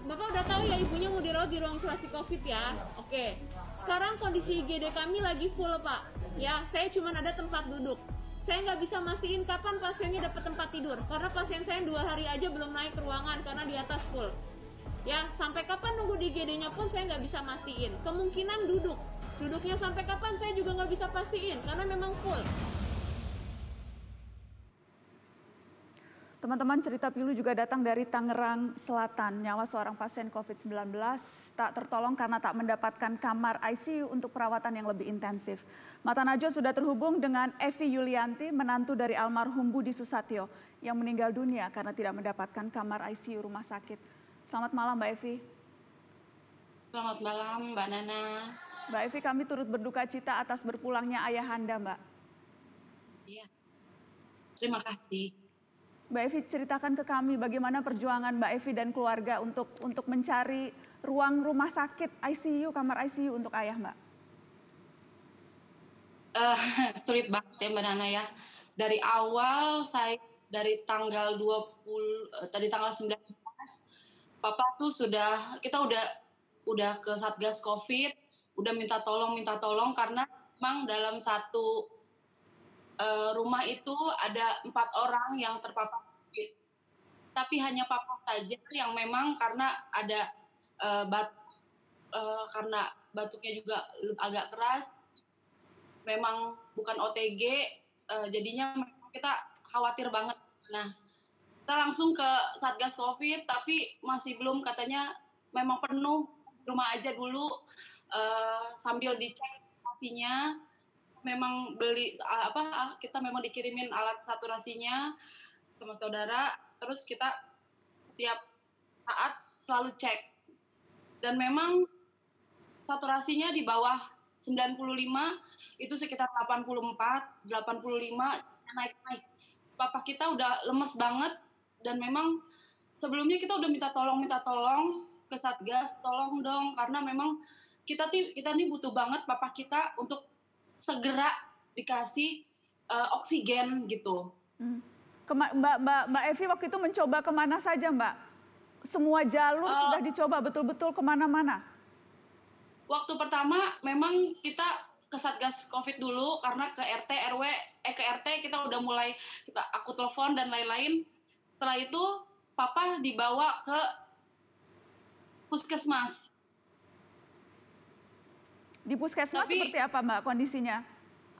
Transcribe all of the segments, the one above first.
Bapak udah tahu ya ibunya mau dirawat di ruang isolasi COVID ya? Oke. Sekarang kondisi IGD kami lagi full Pak. Ya, saya cuma ada tempat duduk. Saya nggak bisa mastiin kapan pasiennya dapat tempat tidur. Karena pasien saya 2 hari aja belum naik ke ruangan karena di atas full. Ya, sampai kapan nunggu di IGD-nya pun saya nggak bisa mastiin. Kemungkinan duduk. Duduknya sampai kapan saya juga nggak bisa pastiin karena memang full. Teman-teman, cerita pilu juga datang dari Tangerang Selatan. Nyawa seorang pasien COVID-19 tak tertolong karena tak mendapatkan kamar ICU untuk perawatan yang lebih intensif. Mata Najwa sudah terhubung dengan Evi Yulianti, menantu dari almarhum Budi Susatyo yang meninggal dunia karena tidak mendapatkan kamar ICU rumah sakit. Selamat malam Mbak Evi. Selamat malam Mbak Nana. Mbak Evi, kami turut berduka cita atas berpulangnya ayahanda Mbak. Iya, terima kasih. Mbak Evi, ceritakan ke kami bagaimana perjuangan Mbak Evi dan keluarga untuk mencari ruang rumah sakit ICU, kamar ICU untuk ayah Mbak. Sulit banget ya Mbak Nana ya. Dari awal saya dari tanggal 20 tadi tanggal 19 Papa tuh kita udah ke Satgas Covid, udah minta tolong karena memang dalam satu rumah itu ada 4 orang yang terpapar COVID. Tapi hanya Papa saja yang memang karena ada karena batuknya juga agak keras, memang bukan OTG, jadinya kita khawatir banget. Nah, kita langsung ke Satgas Covid, tapi masih belum, katanya memang penuh, rumah aja dulu, sambil dicek situasinya. Memang kita memang dikirimin alat saturasinya sama saudara, terus kita setiap saat selalu cek. Dan memang saturasinya di bawah 95, itu sekitar 84, 85, naik-naik. Papa kita udah lemes banget, dan memang sebelumnya kita udah minta tolong ke Satgas, tolong dong, karena memang kita nih butuh banget papa kita untuk segera dikasih oksigen gitu. Mbak Evi waktu itu mencoba kemana saja Mbak? Semua jalur sudah dicoba betul-betul kemana-mana? Waktu pertama memang kita ke Satgas Covid dulu karena ke RT kita udah mulai, aku telepon dan lain-lain. Setelah itu papa dibawa ke puskesmas. Di puskesmas seperti apa Mbak kondisinya?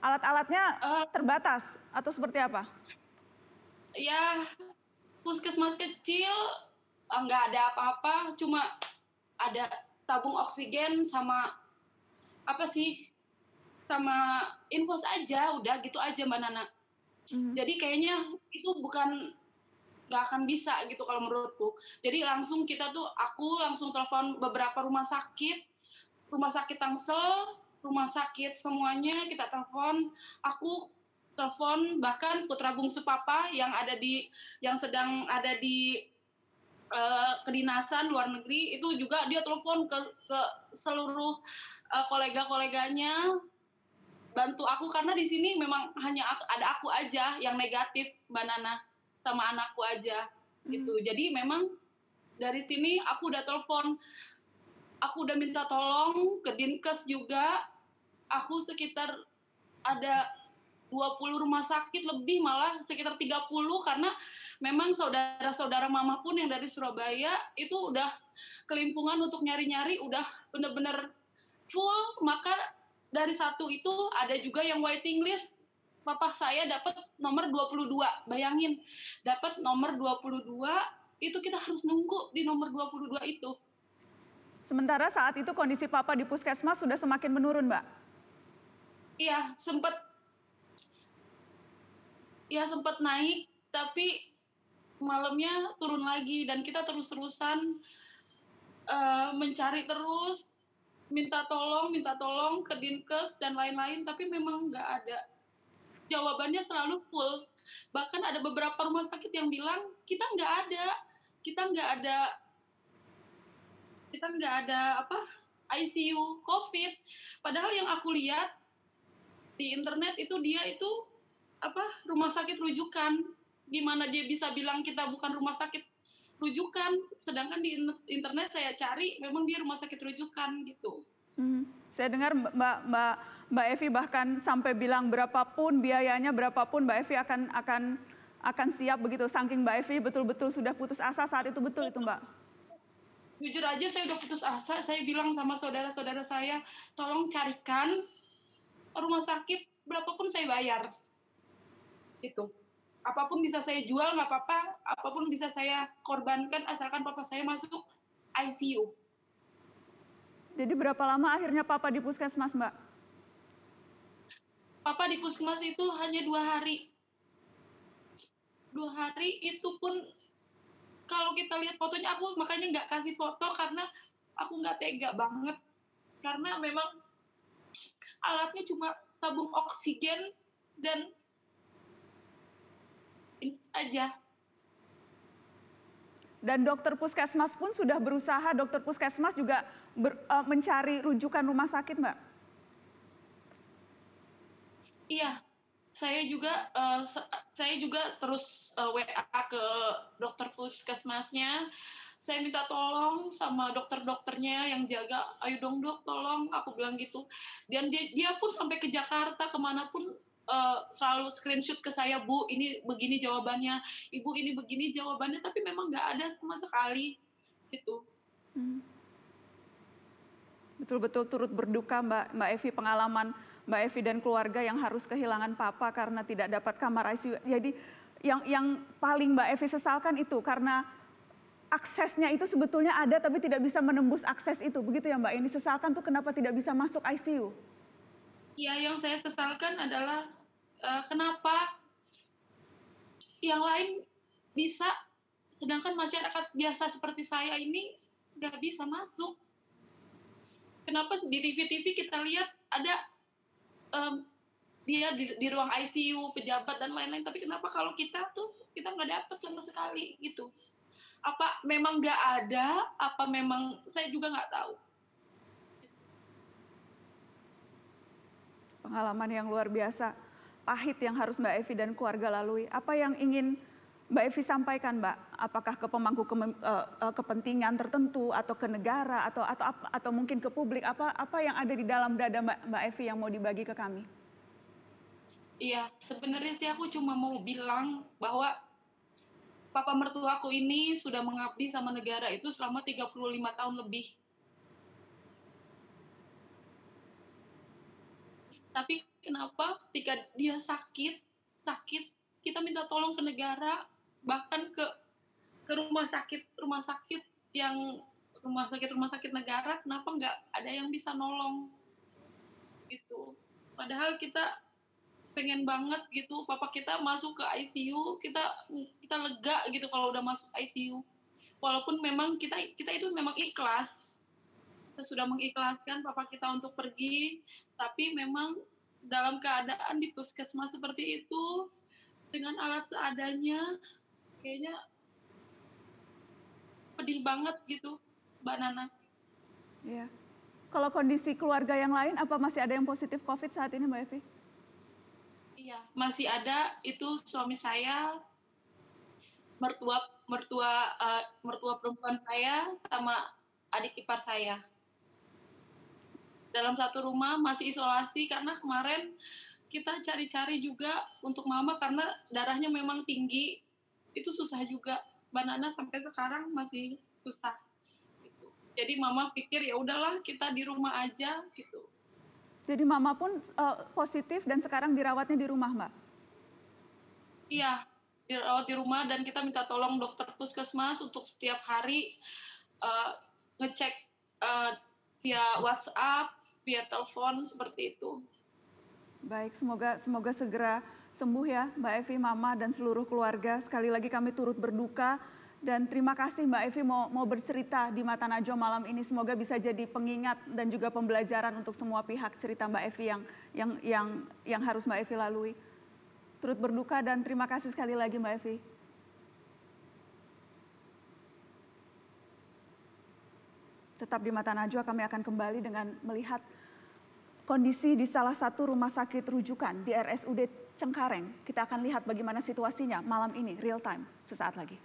Alat-alatnya terbatas atau seperti apa? Ya, puskesmas kecil, nggak ada apa-apa, cuma ada tabung oksigen sama sama infus aja, udah gitu aja Mbak Nana. Jadi kayaknya itu nggak akan bisa gitu kalau menurutku. Jadi aku langsung telepon beberapa rumah sakit Tangsel, rumah sakit semuanya kita telepon. Aku telepon bahkan putra bungsu papa yang sedang ada di kedinasan luar negeri, itu juga dia telepon ke seluruh kolega-koleganya bantu aku, karena di sini memang hanya ada aku aja yang negatif Mbak Nana, sama anakku aja gitu. Jadi memang dari sini aku udah telepon, aku udah minta tolong ke Dinkes juga. Aku sekitar ada 20 rumah sakit lebih, malah sekitar 30, karena memang saudara-saudara mama pun yang dari Surabaya itu udah kelimpungan untuk nyari-nyari, udah bener-bener full. Maka dari satu itu ada juga yang waiting list. Papa saya dapat nomor 22, bayangin, dapat nomor 22, itu kita harus nunggu di nomor 22 itu. Sementara saat itu kondisi papa di puskesmas sudah semakin menurun, Mbak? Iya, sempat naik, tapi malamnya turun lagi, dan kita terus-terusan mencari terus, minta tolong ke Dinkes dan lain-lain, tapi memang nggak ada. Jawabannya selalu full. Bahkan ada beberapa rumah sakit yang bilang kita nggak ada ICU COVID. Padahal yang aku lihat di internet itu rumah sakit rujukan. Gimana dia bisa bilang kita bukan rumah sakit rujukan, sedangkan di internet saya cari memang dia rumah sakit rujukan gitu. Saya dengar Mbak Evi bahkan sampai bilang berapapun biayanya, berapapun Mbak Evi akan siap begitu. Saking Mbak Evi betul-betul sudah putus asa saat itu, betul itu Mbak? Jujur aja saya udah putus asa, saya bilang sama saudara-saudara saya, tolong carikan rumah sakit berapapun saya bayar. Itu. Apapun bisa saya jual nggak apa-apa, apapun bisa saya korbankan asalkan papa saya masuk ICU. Jadi berapa lama akhirnya Papa di puskesmas, Mbak? Papa di puskesmas itu hanya 2 hari. 2 hari itu pun kalau kita lihat fotonya, aku makanya nggak kasih foto karena aku nggak tega banget. Karena memang alatnya cuma tabung oksigen dan ini aja. Dan dokter puskesmas pun sudah berusaha, dokter puskesmas juga mencari rujukan rumah sakit, Mbak? Iya, saya juga terus WA ke dokter puskesmasnya. Saya minta tolong sama dokter-dokternya yang jaga, ayo dong dok, tolong, aku bilang gitu. Dan dia pun sampai ke Jakarta, kemanapun selalu screenshot ke saya, Bu, ini begini jawabannya, Ibu ini begini jawabannya, tapi memang nggak ada sama sekali, gitu. Betul-betul turut berduka Mbak Evi, pengalaman Mbak Evi dan keluarga yang harus kehilangan Papa karena tidak dapat kamar ICU. Jadi yang paling Mbak Evi sesalkan itu karena aksesnya itu sebetulnya ada tapi tidak bisa menembus akses itu. Begitu ya Mbak, yang disesalkan tuh kenapa tidak bisa masuk ICU? Ya, yang saya sesalkan adalah kenapa yang lain bisa, sedangkan masyarakat biasa seperti saya ini nggak bisa masuk. Kenapa di TV-TV kita lihat ada dia di ruang ICU, pejabat dan lain-lain, tapi kenapa kalau kita nggak dapat sama sekali gitu? Apa memang nggak ada? Apa memang saya juga nggak tahu. Pengalaman yang luar biasa, pahit yang harus Mbak Evi dan keluarga lalui. Apa yang ingin Mbak Evi sampaikan, Mbak? Apakah ke pemangku kepentingan tertentu atau ke negara atau mungkin ke publik? Apa yang ada di dalam dada Mbak Evi yang mau dibagi ke kami? Iya, sebenarnya sih aku cuma mau bilang bahwa papa mertuaku ini sudah mengabdi sama negara itu selama 35 tahun lebih. Tapi kenapa ketika dia sakit, kita minta tolong ke negara, bahkan ke rumah sakit yang rumah sakit negara, kenapa nggak ada yang bisa nolong gitu. Padahal kita pengen banget gitu papa kita masuk ke ICU, kita lega gitu kalau udah masuk ICU. Walaupun memang kita itu memang ikhlas. Kita sudah mengikhlaskan papa kita untuk pergi, tapi memang dalam keadaan di puskesmas seperti itu dengan alat seadanya, kayaknya pedih banget gitu, Mbak Nana. Iya. Kalau kondisi keluarga yang lain, apa masih ada yang positif COVID saat ini, Mbak Evi? Iya, masih ada. Itu suami saya, mertua perempuan saya, sama adik ipar saya. Dalam satu rumah masih isolasi karena kemarin kita cari-cari juga untuk mama karena darahnya memang tinggi, itu susah juga. Mbak Nana sampai sekarang masih susah. Gitu. Jadi mama pikir ya udahlah kita di rumah aja gitu. Jadi mama pun positif dan sekarang dirawatnya di rumah, Mbak? Iya, dirawat di rumah dan kita minta tolong dokter puskesmas untuk setiap hari ngecek via WhatsApp, via telepon seperti itu. Baik, semoga segera sembuh ya Mbak Evi, Mama dan seluruh keluarga. Sekali lagi kami turut berduka dan terima kasih Mbak Evi mau bercerita di Mata Najwa malam ini. Semoga bisa jadi pengingat dan juga pembelajaran untuk semua pihak cerita Mbak Evi yang harus Mbak Evi lalui. Turut berduka dan terima kasih sekali lagi Mbak Evi. Tetap di Mata Najwa, kami akan kembali dengan melihat kondisi di salah satu rumah sakit rujukan di RSUD Cengkareng. Kita akan lihat bagaimana situasinya malam ini, real time, sesaat lagi.